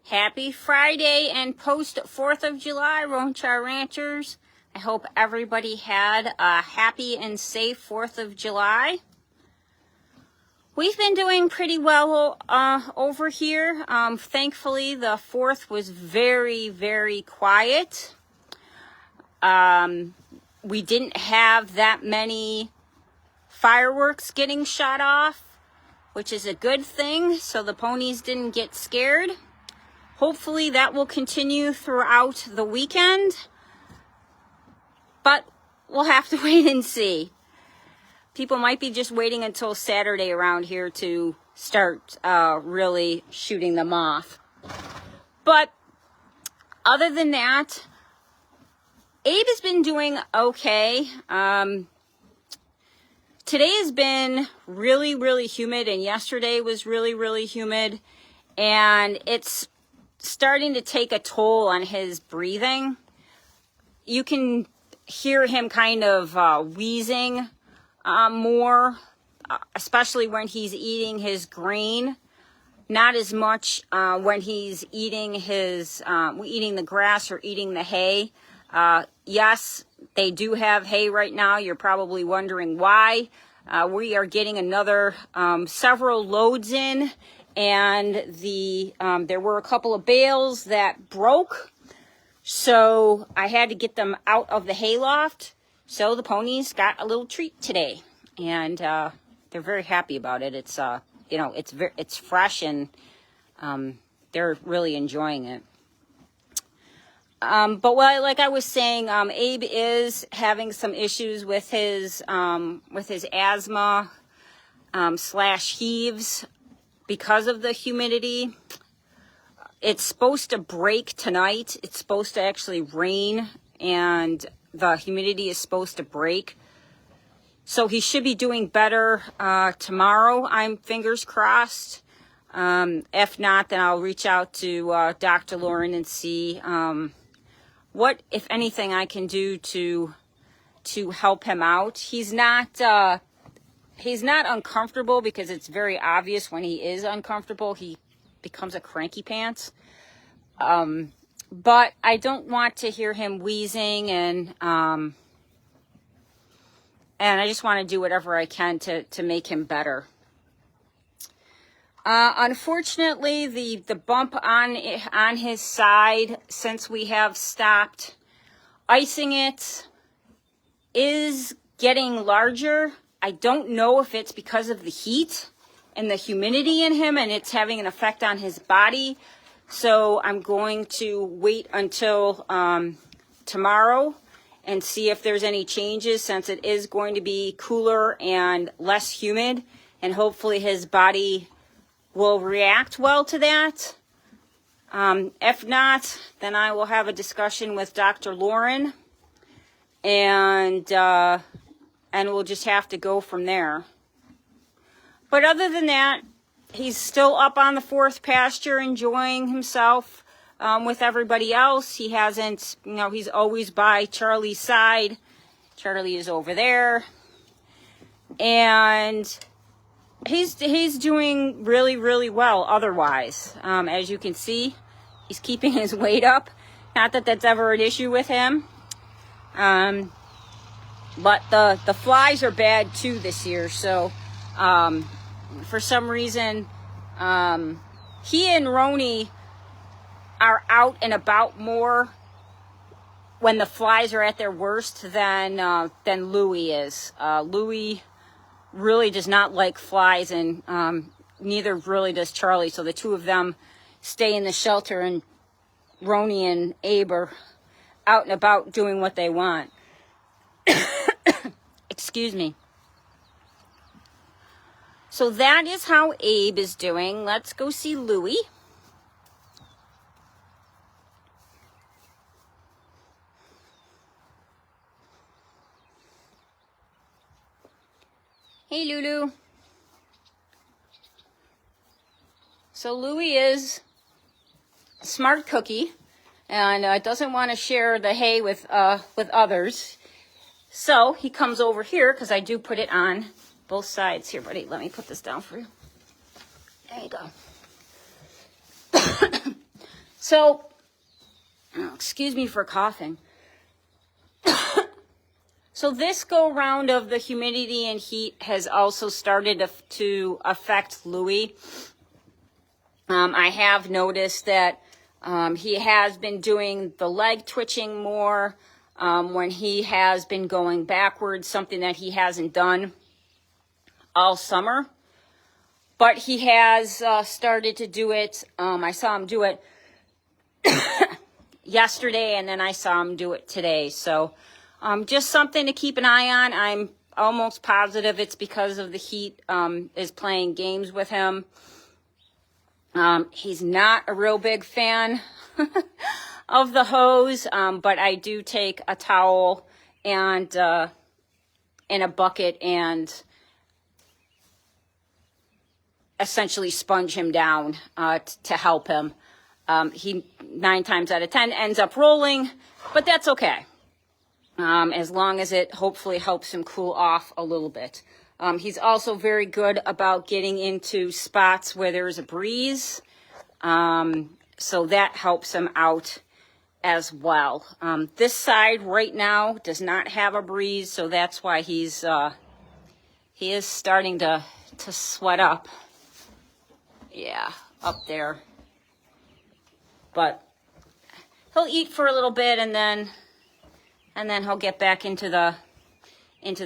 Happy Friday and post 4th of July, Ronchar Ranchers. I hope everybody had a happy and safe 4th of July. We've been doing pretty well over here. Thankfully, the 4th was very, very quiet. We didn't have that many fireworks getting shot off, which is a good thing, so the ponies didn't get scared. Hopefully that will continue throughout the weekend, but we'll have to wait and see. People might be just waiting until Saturday around here to start really shooting them off. But other than that, Abe has been doing okay. Today has been really, really humid, and yesterday was really, really humid, and it's starting to take a toll on his breathing. You can hear him kind of wheezing more, especially when he's eating his grain. Not as much when he's eating eating the grass or eating the hay. Yes, they do have hay right now. You're probably wondering why. We are getting another several loads in, and there were a couple of bales that broke, so I had to get them out of the hayloft. So the ponies got a little treat today, and they're very happy about it. It's it's fresh, and they're really enjoying it. But like I was saying, Abe is having some issues with his asthma / heaves because of the humidity. It's supposed to break tonight. It's supposed to actually rain, and the humidity is supposed to break. So he should be doing better tomorrow. I'm fingers crossed. If not, then I'll reach out to Dr. Lauren and see what, if anything, I can do to help him out. He's not uncomfortable, because it's very obvious when he is uncomfortable. He becomes a cranky pants. But I don't want to hear him wheezing, and I just want to do whatever I can to make him better. Unfortunately, the bump on his side, since we have stopped icing it, is getting larger. I don't know if it's because of the heat and the humidity in him, and it's having an effect on his body. So I'm going to wait until tomorrow and see if there's any changes, since it is going to be cooler and less humid, and hopefully his body will react well to that. If not, then I will have a discussion with Dr. Lauren, and we'll just have to go from there. But other than that, he's still up on the 4th pasture enjoying himself with everybody else. He hasn't, he's always by Charlie's side. Charlie is over there. And he's doing really, really well otherwise. As you can see, he's keeping his weight up. Not that that's ever an issue with him. But the flies are bad too this year. So for some reason, he and Roni are out and about more when the flies are at their worst than Louie is. Louie really does not like flies, and neither really does Charlie. So the two of them stay in the shelter, and Roni and Abe are out and about doing what they want. Excuse me. So that is how Abe is doing. Let's go see Louie. Hey, Lulu. So Louie is a smart cookie, and doesn't want to share the hay with others. So he comes over here, because I do put it on both sides. Here, buddy, let me put this down for you. There you go. So, excuse me for coughing. So this go round of the humidity and heat has also started to affect Louie. I have noticed that he has been doing the leg twitching more when he has been going backwards, something that he hasn't done all summer. But he has started to do it. I saw him do it yesterday, and then I saw him do it today. So just something to keep an eye on. I'm almost positive it's because of the heat is playing games with him. He's not a real big fan of the hose, but I do take a towel and in a bucket and essentially sponge him down to help him. He 9 times out of 10 ends up rolling, but that's okay. As long as it hopefully helps him cool off a little bit. He's also very good about getting into spots where there's a breeze. So that helps him out as well. This side right now does not have a breeze, so that's why he is starting to sweat up. Yeah, up there. But he'll eat for a little bit and then he'll get back into the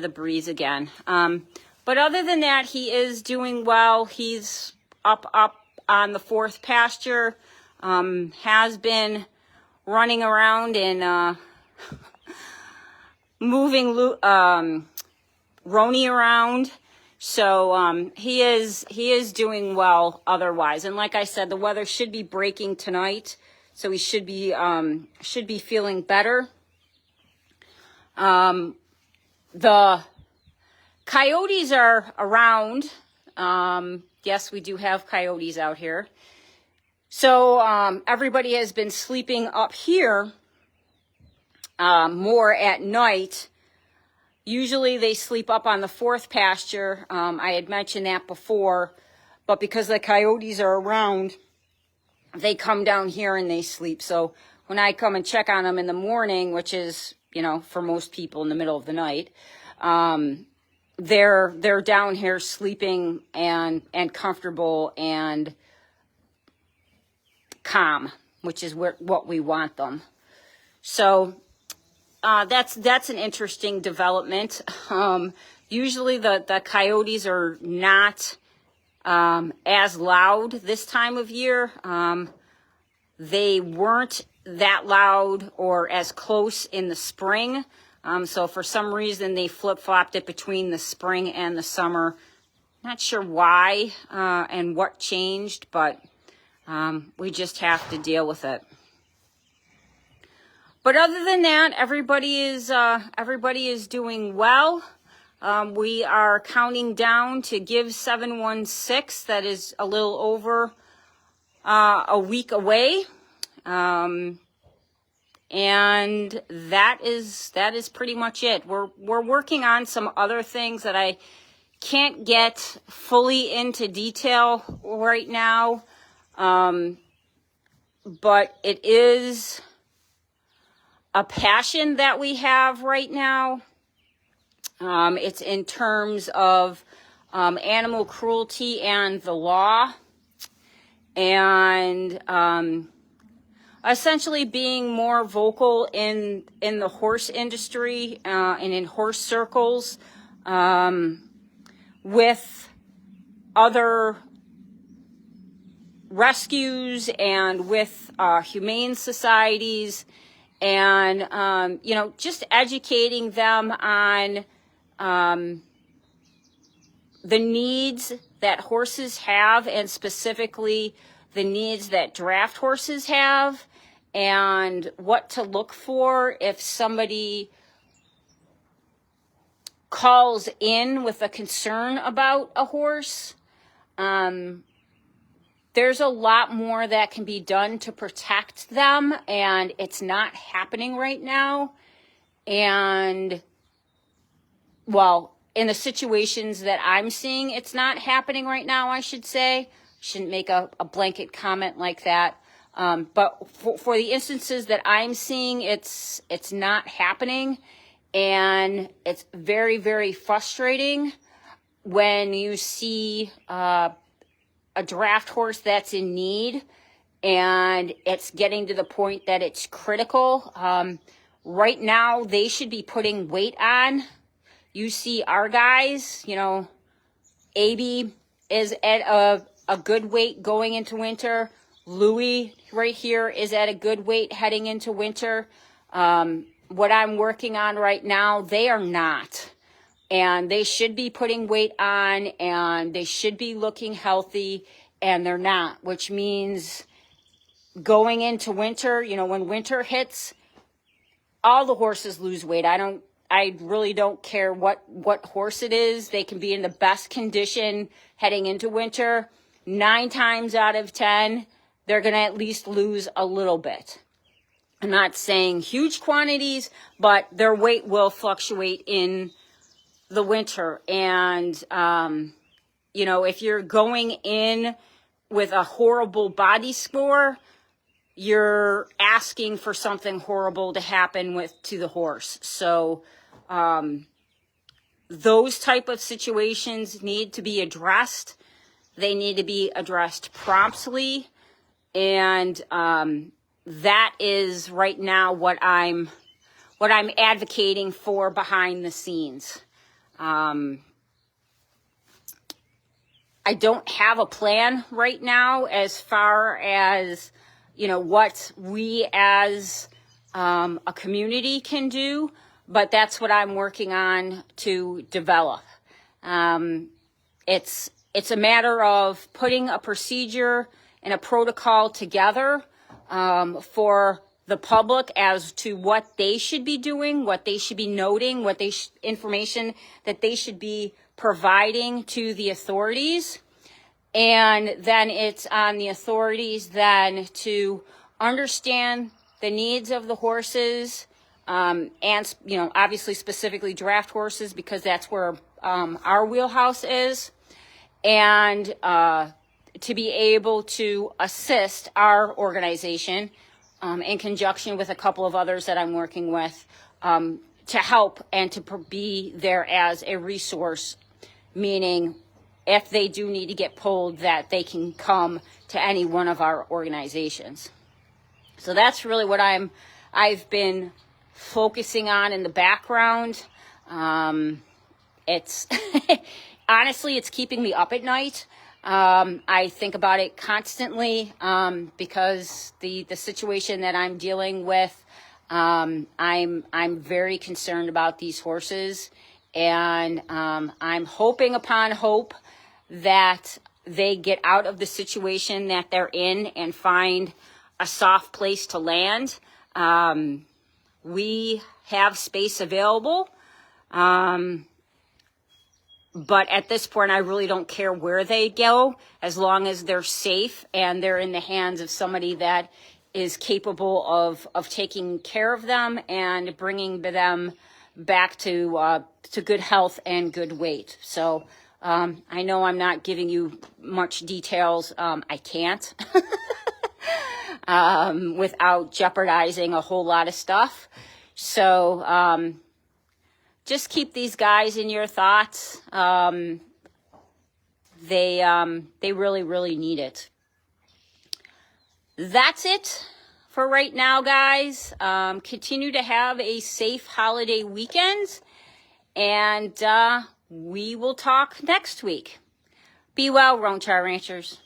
breeze again. But other than that, he is doing well. He's up on the 4th pasture. Has been running around and moving Roni around. So he is doing well otherwise. And like I said, the weather should be breaking tonight, so he should be feeling better. The coyotes are around. Yes, we do have coyotes out here. So everybody has been sleeping up here more at night. Usually they sleep up on the 4th pasture. I had mentioned that before, but because the coyotes are around, they come down here and they sleep. So when I come and check on them in the morning, which is, for most people in the middle of the night, they're down here sleeping and comfortable and calm, which is what we want them. So that's an interesting development. Usually the coyotes are not as loud this time of year. They weren't that loud or as close in the spring. So for some reason they flip-flopped it between the spring and the summer. Not sure why and what changed, but we just have to deal with it. But other than that, everybody is doing well. We are counting down to give 716. That is a little over a week away. And that is pretty much it. We're working on some other things that I can't get fully into detail right now. But it is a passion that we have right now. It's in terms of animal cruelty and the law, and essentially being more vocal in the horse industry and in horse circles with other rescues and with humane societies, and just educating them on the needs that horses have, and specifically the needs that draft horses have, and what to look for if somebody calls in with a concern about a horse. There's a lot more that can be done to protect them, and it's not happening right now. And, well, in the situations that I'm seeing, it's not happening right now, I should say. Shouldn't make a blanket comment like that. But for the instances that I'm seeing, it's not happening. And it's very, very frustrating when you see a draft horse that's in need and it's getting to the point that it's critical. Right now, they should be putting weight on. You see our guys, you know, Abe is at a good weight going into winter. Louie right here is at a good weight heading into winter. What I'm working on right now, they are not. And they should be putting weight on and they should be looking healthy, and they're not, which means going into winter, you know, when winter hits, all the horses lose weight. I really don't care what horse it is. They can be in the best condition heading into winter. 9 times out of 10, they're going to at least lose a little bit. I'm not saying huge quantities, but their weight will fluctuate in the winter. And, you know, if you're going in with a horrible body score, you're asking for something horrible to happen to the horse. So those type of situations need to be addressed. They need to be addressed promptly. And that is right now what I'm advocating for behind the scenes. I don't have a plan right now as far as, you know, what we as a community can do, but that's what I'm working on to develop. It's a matter of putting a procedure and a protocol together for the public as to what they should be doing, what they should be noting, what information that they should be providing to the authorities. And then it's on the authorities then to understand the needs of the horses, and, you know, obviously specifically draft horses, because that's where our wheelhouse is, and to be able to assist our organization in conjunction with a couple of others that I'm working with to help and to be there as a resource, meaning if they do need to get pulled, that they can come to any one of our organizations. So that's really what I've been focusing on in the background. It's honestly, it's keeping me up at night. I think about it constantly because the situation that I'm dealing with, I'm very concerned about these horses, and I'm hoping upon hope that they get out of the situation that they're in and find a soft place to land. We have space available. But at this point, I really don't care where they go, as long as they're safe and they're in the hands of somebody that is capable of taking care of them and bringing them back to good health and good weight. So I know I'm not giving you much details. I can't without jeopardizing a whole lot of stuff. So just keep these guys in your thoughts. They really, really need it. That's it for right now, guys. Continue to have a safe holiday weekend, and we will talk next week. Be well, Roan Char Ranchers.